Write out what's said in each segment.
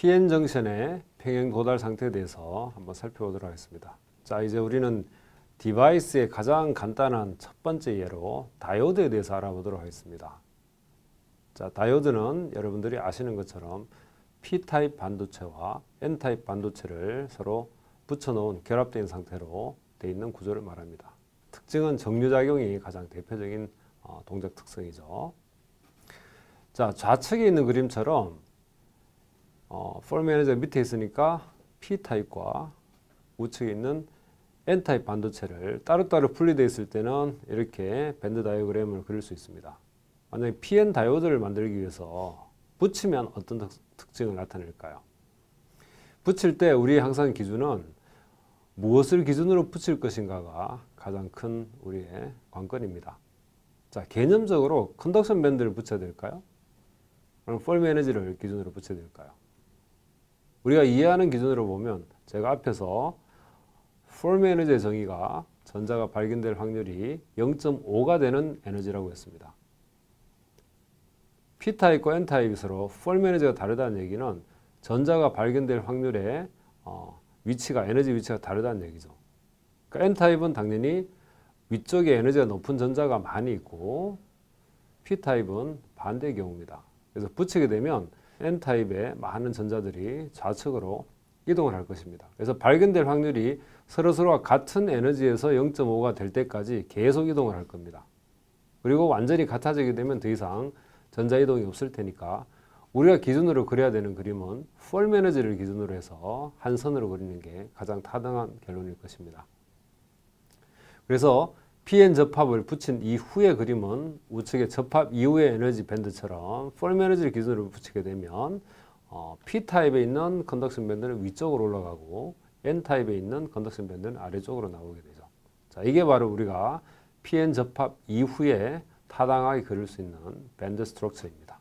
PN 정션의 평형 도달 상태에 대해서 한번 살펴보도록 하겠습니다. 자, 이제 우리는 디바이스의 가장 간단한 첫 번째 예로 다이오드에 대해서 알아보도록 하겠습니다. 자, 다이오드는 여러분들이 아시는 것처럼 P타입 반도체와 N타입 반도체를 서로 붙여놓은 결합된 상태로 되어 있는 구조를 말합니다. 특징은 정류작용이 가장 대표적인 동작 특성이죠. 자, 좌측에 있는 그림처럼 폴 매니저 밑에 있으니까 P타입과 우측에 있는 N타입 반도체를 따로따로 분리되어 있을 때는 이렇게 밴드 다이어그램을 그릴 수 있습니다. 만약에 PN 다이오드를 만들기 위해서 붙이면 어떤 특징을 나타낼까요? 붙일 때 우리의 항상 기준은 무엇을 기준으로 붙일 것인가가 가장 큰 우리의 관건입니다. 자, 개념적으로 컨덕션 밴드를 붙여야 될까요? 그럼 폴 매니저를 기준으로 붙여야 될까요? 우리가 이해하는 기준으로 보면 제가 앞에서 폴 매니저의 정의가 전자가 발견될 확률이 0.5가 되는 에너지라고 했습니다. P타입과 N타입이 서로 폴 매니저가 다르다는 얘기는 전자가 발견될 확률의 위치가, 에너지 위치가 다르다는 얘기죠. 그러니까 N타입은 당연히 위쪽에 에너지가 높은 전자가 많이 있고 P타입은 반대의 경우입니다. 그래서 붙이게 되면 N타입의 많은 전자들이 좌측으로 이동을 할 것입니다. 그래서 발견될 확률이 서로서로가 같은 에너지에서 0.5가 될 때까지 계속 이동을 할 겁니다. 그리고 완전히 같아지게 되면 더 이상 전자 이동이 없을 테니까 우리가 기준으로 그려야 되는 그림은 폴 매니저를 기준으로 해서 한 선으로 그리는 게 가장 타당한 결론일 것입니다. 그래서 PN 접합을 붙인 이후의 그림은 우측의 접합 이후의 에너지 밴드처럼 폴 매니저를 기준으로 붙이게 되면 P타입에 있는 컨덕션 밴드는 위쪽으로 올라가고 N타입에 있는 컨덕션 밴드는 아래쪽으로 나오게 되죠. 자, 이게 바로 우리가 PN 접합 이후에 타당하게 그릴 수 있는 밴드 스트럭처입니다.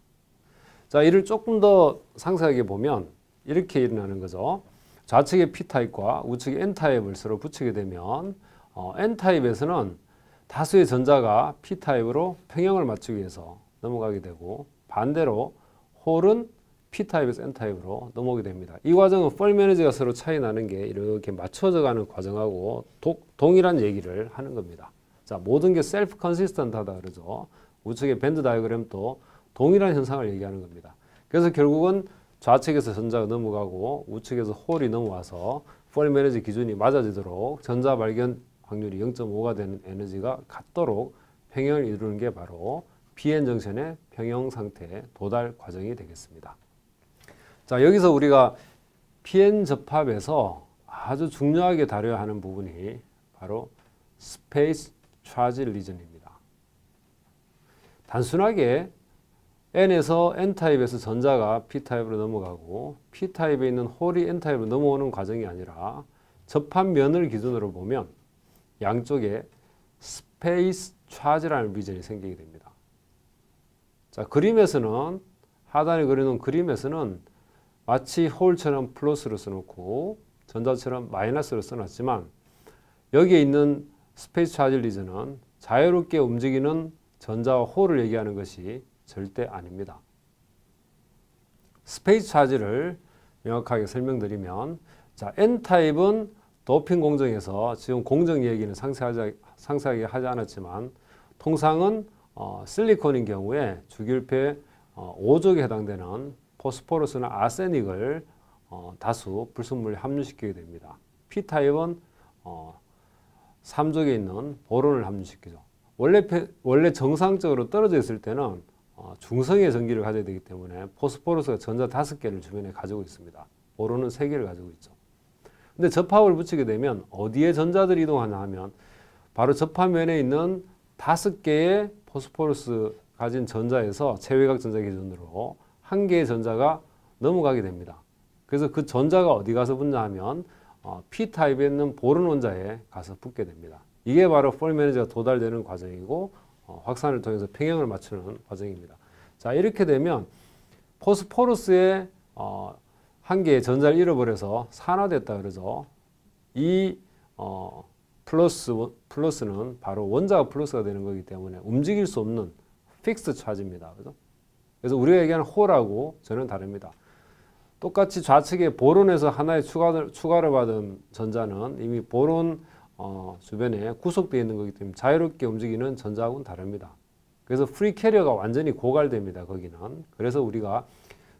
자, 이를 조금 더 상세하게 보면 이렇게 일어나는 거죠. 좌측의 P타입과 우측의 N타입을 서로 붙이게 되면 N타입에서는 다수의 전자가 P타입으로 평형을 맞추기 위해서 넘어가게 되고 반대로 홀은 P타입에서 N타입으로 넘어오게 됩니다. 이 과정은 폴 매니저가 서로 차이 나는 게 이렇게 맞춰져 가는 과정하고 동일한 얘기를 하는 겁니다. 자, 모든 게 셀프 컨시스턴트하다 그러죠. 우측의 밴드 다이어그램도 동일한 현상을 얘기하는 겁니다. 그래서 결국은 좌측에서 전자가 넘어가고 우측에서 홀이 넘어와서 폴 매니저 기준이 맞아지도록 전자 발견 확률이 0.5가 되는 에너지가 같도록 평형을 이루는 게 바로 PN 정션의 평형 상태 도달 과정이 되겠습니다. 자, 여기서 우리가 PN 접합에서 아주 중요하게 다뤄야 하는 부분이 바로 스페이스 차지 리전입니다. 단순하게 N에서 N타입에서 전자가 P타입으로 넘어가고 P타입에 있는 홀이 N타입으로 넘어오는 과정이 아니라 접합면을 기준으로 보면 양쪽에 스페이스 차지라는 리전이 생기게 됩니다. 자, 그림에서는 하단에 그려놓은 그림에서는 마치 홀처럼 플러스로 써놓고 전자처럼 마이너스로 써놨지만 여기에 있는 스페이스 차지 리전은 자유롭게 움직이는 전자와 홀을 얘기하는 것이 절대 아닙니다. 스페이스 차지를 명확하게 설명드리면, 자, N타입은 도핑 공정에서 지금 공정 얘기는 상세하게 하지 않았지만 통상은 실리콘인 경우에 주기율표 5족에 해당되는 포스포러스나 아세닉을 다수 불순물에 함유시키게 됩니다. P타입은 3족에 있는 보론을 함유시키죠. 원래 정상적으로 떨어져 있을 때는 중성의 전기를 가져야 되기 때문에 포스포러스가 전자 5개를 주변에 가지고 있습니다. 보론은 3개를 가지고 있죠. 근데 접합을 붙이게 되면 어디에 전자들이 이동하냐 하면 바로 접합면에 있는 5개의 포스포러스 가진 전자에서 체외각 전자 기준으로 1개의 전자가 넘어가게 됩니다. 그래서 그 전자가 어디 가서 붙냐 하면 P타입에 있는 보론 원자에 가서 붙게 됩니다. 이게 바로 폴 매니저가 도달되는 과정이고 확산을 통해서 평형을 맞추는 과정입니다. 자, 이렇게 되면 포스포러스의 1개의 전자를 잃어버려서 산화됐다 그러죠. 이 플러스는 바로 원자가 플러스가 되는 거기 때문에 움직일 수 없는 픽스 차지입니다. 그죠? 그래서 우리가 얘기하는 홀하고 전혀 다릅니다. 똑같이 좌측에 보론에서 하나의 추가를 받은 전자는 이미 보론 주변에 구속되어 있는 거기 때문에 자유롭게 움직이는 전자하고는 다릅니다. 그래서 프리 캐리어가 완전히 고갈됩니다. 거기는. 그래서 우리가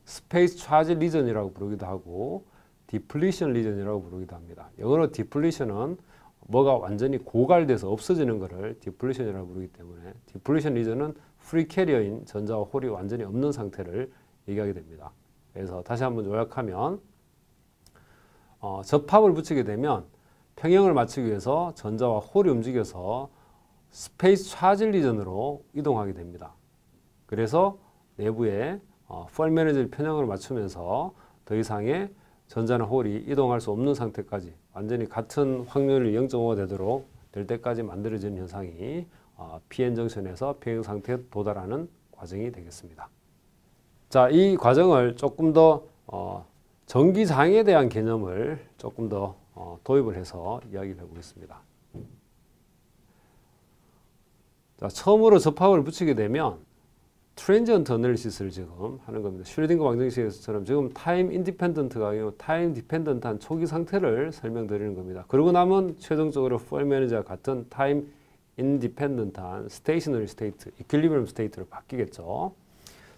스페이스 차지 리전이라고 부르기도 하고 디플리션 리전이라고 부르기도 합니다. 영어로 디플리션은 뭐가 완전히 고갈돼서 없어지는 것을 디플리션이라고 부르기 때문에 디플리션 리전은 프리 캐리어인 전자와 홀이 완전히 없는 상태를 얘기하게 됩니다. 그래서 다시 한번 요약하면 접합을 붙이게 되면 평형을 맞추기 위해서 전자와 홀이 움직여서 스페이스 차지 리전으로 이동하게 됩니다. 그래서 내부에 펄메너질 편형을 맞추면서 더 이상의 전자나 홀이 이동할 수 없는 상태까지 완전히 같은 확률이 0.5가 되도록 될 때까지 만들어지는 현상이 PN 정션에서 평형 상태에 도달하는 과정이 되겠습니다. 자, 이 과정을 조금 더 전기장애에 대한 개념을 조금 더 도입을 해서 이야기를 해보겠습니다. 자, 처음으로 접합을 붙이게 되면 트랜지언트 어널리시스를 지금 하는 겁니다. 슈레딩거 방정식에서처럼 지금 타임 인디펜던트가 아니고 타임 디펜던트한 초기 상태를 설명드리는 겁니다. 그러고 나면 최종적으로 펄 에너지와 같은 타임 인디펜던트한 스테이셔너리 스테이트, 이퀄리브리엄 스테이트로 바뀌겠죠.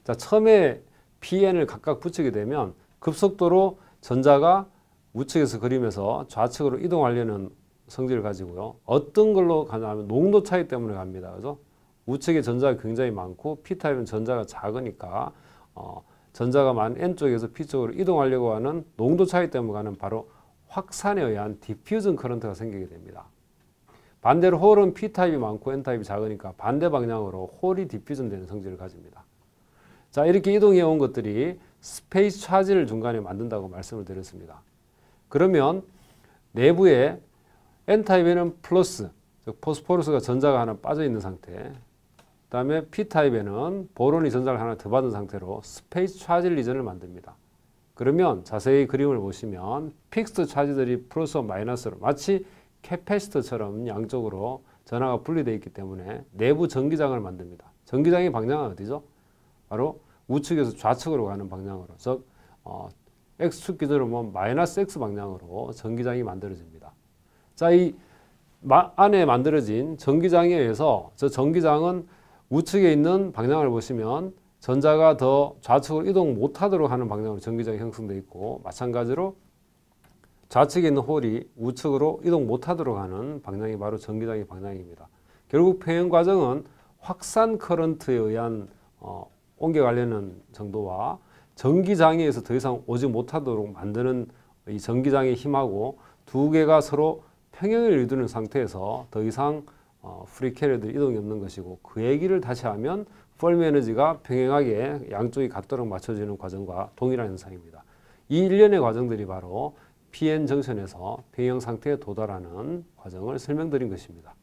자, 처음에 PN을 각각 붙이게 되면 급속도로 전자가 우측에서 그림에서 좌측으로 이동하려는 성질을 가지고요. 어떤 걸로 가냐면 농도 차이 때문에 갑니다. 그래서 우측에 전자가 굉장히 많고 P타입은 전자가 작으니까 전자가 많은 N쪽에서 P쪽으로 이동하려고 하는 농도 차이 때문에 가는 바로 확산에 의한 디퓨전 커런트가 생기게 됩니다. 반대로 홀은 P타입이 많고 N타입이 작으니까 반대 방향으로 홀이 디퓨전 되는 성질을 가집니다. 자, 이렇게 이동해 온 것들이 스페이스 차지를 중간에 만든다고 말씀을 드렸습니다. 그러면 내부에 N타입에는 플러스, 즉 포스포러스가 전자가 하나 빠져 있는 상태, 그 다음에 P타입에는 보론이 전자를 하나 더 받은 상태로 스페이스 차지 리전을 만듭니다. 그러면 자세히 그림을 보시면 픽스드 차지들이 플러스와 마이너스로 마치 캐패시터처럼 양쪽으로 전하가 분리되어 있기 때문에 내부 전기장을 만듭니다. 전기장의 방향은 어디죠? 바로 우측에서 좌측으로 가는 방향으로, 즉 X축 기준으로 보면 마이너스 X 방향으로 전기장이 만들어집니다. 자, 이 안에 만들어진 전기장에 의해서 저 전기장은 우측에 있는 방향을 보시면 전자가 더 좌측으로 이동 못하도록 하는 방향으로 전기장이 형성되어 있고, 마찬가지로 좌측에 있는 홀이 우측으로 이동 못하도록 하는 방향이 바로 전기장의 방향입니다. 결국 평형 과정은 확산 커런트에 의한 옮겨가려는 정도와 전기장애에서 더 이상 오지 못하도록 만드는 이 전기장의 힘하고 두 개가 서로 평형을 이루는 상태에서 더 이상 프리 캐리어들이 이동이 없는 것이고, 그 얘기를 다시 하면 펄미 에너지가 평행하게 양쪽이 같도록 맞춰지는 과정과 동일한 현상입니다. 이 일련의 과정들이 바로 PN 정션에서 평형 상태에 도달하는 과정을 설명드린 것입니다.